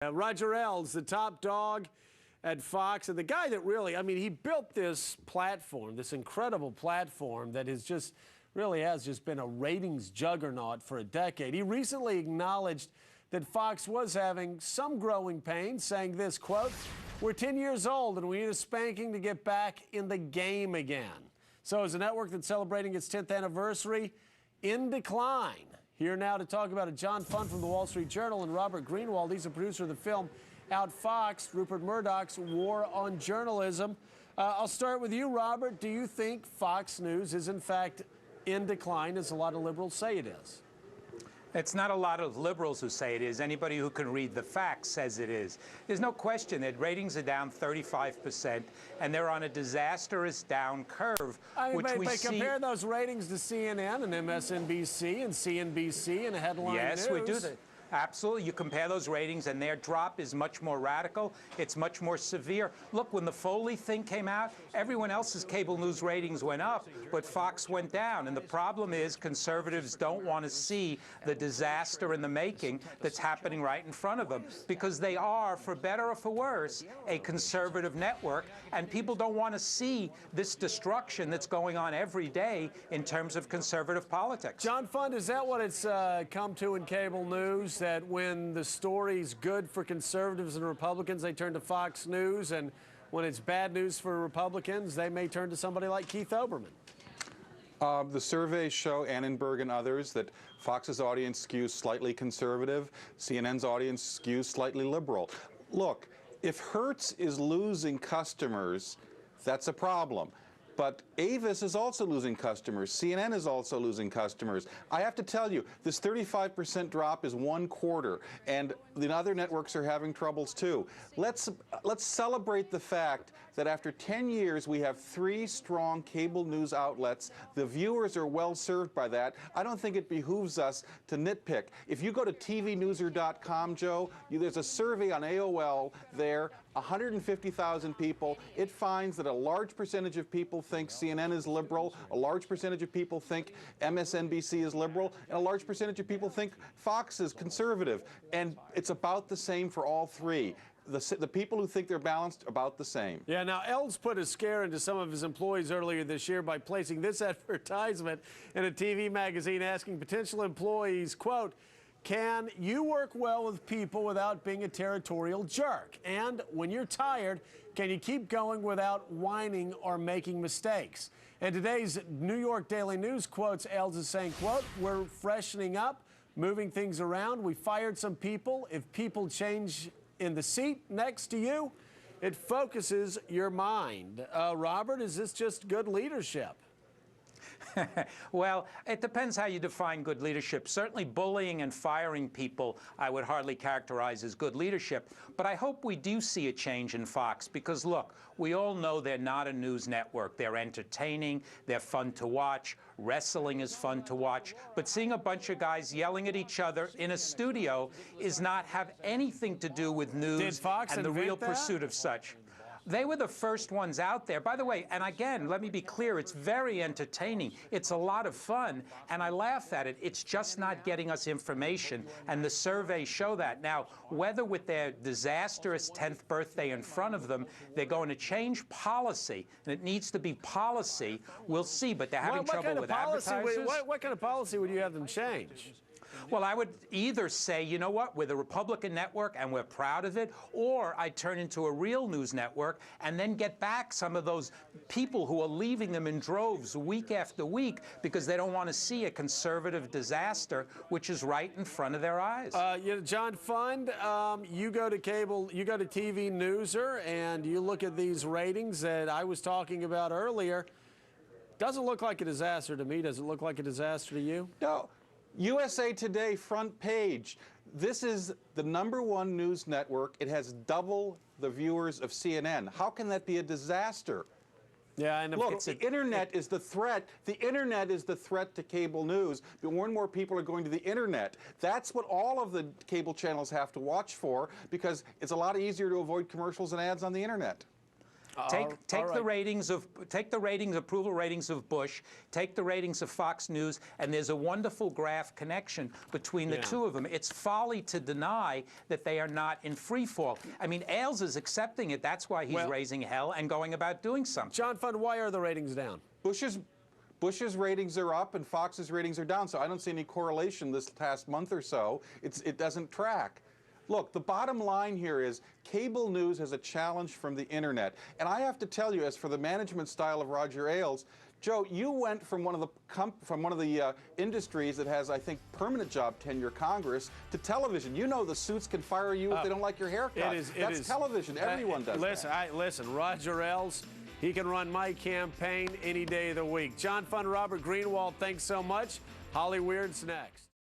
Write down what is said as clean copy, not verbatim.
Roger Ailes, the top dog at Fox, and the guy that really, he built this platform, this incredible platform that has just been a ratings juggernaut for a decade. He recently acknowledged that Fox was having some growing pains, saying this, quote, "We're 10 years old and we need a spanking to get back in the game again." So as a network that's celebrating its 10th anniversary, in decline. Here now to talk about it, John Fund from the Wall Street Journal and Robert Greenwald. He's a producer of the film Out Fox, Rupert Murdoch's War on Journalism. I'll start with you, Robert. Do you think Fox News is, in fact, in decline, as a lot of liberals say it is? It's not a lot of liberals who say it is. Anybody who can read the facts says it is. There's no question that ratings are down 35%, and they're on a disastrous down curve, which we see. Compare those ratings to CNN and MSNBC and CNBC and headline news. Yes, we do that. Absolutely. You compare those ratings, and their drop is much more radical. It's much more severe. Look, when the Foley thing came out, everyone else's cable news ratings went up, but Fox went down. And the problem is conservatives don't want to see the disaster in the making that's happening right in front of them, because they are, for better or for worse, a conservative network, and people don't want to see this destruction that's going on every day in terms of conservative politics. John Fund, is that what it's come to in cable news? That when the story's good for conservatives and Republicans, they turn to Fox News, and when it's bad news for Republicans, they may turn to somebody like Keith Olbermann? The surveys show, Annenberg and others, that Fox's audience skews slightly conservative, CNN's audience skews slightly liberal. Look, if Hertz is losing customers, that's a problem. But Avis is also losing customers. CNN is also losing customers. I have to tell you, this 35% drop is 1/4, and the other networks are having troubles too. Let's celebrate the fact that after 10 years, we have 3 strong cable news outlets. The viewers are well served by that. I don't think it behooves us to nitpick. If you go to tvnewser.com, Joe, there's a survey on AOL there, 150,000 people. It finds that a large percentage of people think CNN is liberal, a large percentage of people think MSNBC is liberal, and a large percentage of people think Fox is conservative. And it's about the same for all 3. The people who think they're balanced, about the same. Yeah, now Ailes put a scare into some of his employees earlier this year by placing this advertisement in a TV magazine asking potential employees, quote, "Can you work well with people without being a territorial jerk? And when you're tired, can you keep going without whining or making mistakes?" And today's New York Daily News quotes Ailes as saying, quote, "We're freshening up, moving things around. We fired some people. If people change in the seat next to you, it focuses your mind." Robert, is this just good leadership? Well, it depends how you define good leadership. Certainly bullying and firing people I would hardly characterize as good leadership. But I hope we do see a change in Fox, because, look, we all know they're not a news network. They're entertaining. They're fun to watch. Wrestling is fun to watch. But seeing a bunch of guys yelling at each other in a studio is not have anything to do with news and the real pursuit of such. They were the first ones out there. By the way, and again, let me be clear, it's very entertaining. It's a lot of fun, and I laugh at it. It's just not getting us information, and the surveys show that. Now, whether with their disastrous 10th birthday in front of them, they're going to change policy, and it needs to be policy, we'll see, but they're having trouble with advertisers. What kind of policy would you have them change? Well, I would either say, you know what, we're the Republican network and we're proud of it, or I'd turn into a real news network and then get back some of those people who are leaving them in droves week after week because they don't want to see a conservative disaster, which is right in front of their eyes. John Fund, you go to cable, you go to TV Newser, and you look at these ratings that I was talking about earlier. Doesn't look like a disaster to me. Does it look like a disaster to you? No. USA Today front page. This is the #1 news network. It has double the viewers of CNN. How can that be a disaster? Yeah, and look, the internet is the threat. The internet is the threat to cable news. But more and more people are going to the internet. That's what all of the cable channels have to watch for, because it's a lot easier to avoid commercials and ads on the internet. Take all the right. approval ratings of Bush, take the ratings of Fox News, and there's a wonderful graph connection between the two of them. It's folly to deny that they are not in free fall. I mean, Ailes is accepting it. That's why he's raising hell and going about doing something. John Fund, why are the ratings down? Bush's ratings are up and Fox's ratings are down, so I don't see any correlation this past month or so. It doesn't track. Look, the bottom line here is cable news has a challenge from the internet. And I have to tell you, as for the management style of Roger Ailes, Joe, you went from one of the industries that has, I think, permanent job tenure, Congress, to television. You know the suits can fire you if they don't like your haircut. That's television. Everyone does that. Listen, Roger Ailes, he can run my campaign any day of the week. John Fund, Robert Greenwald, thanks so much. Holly Weird's next.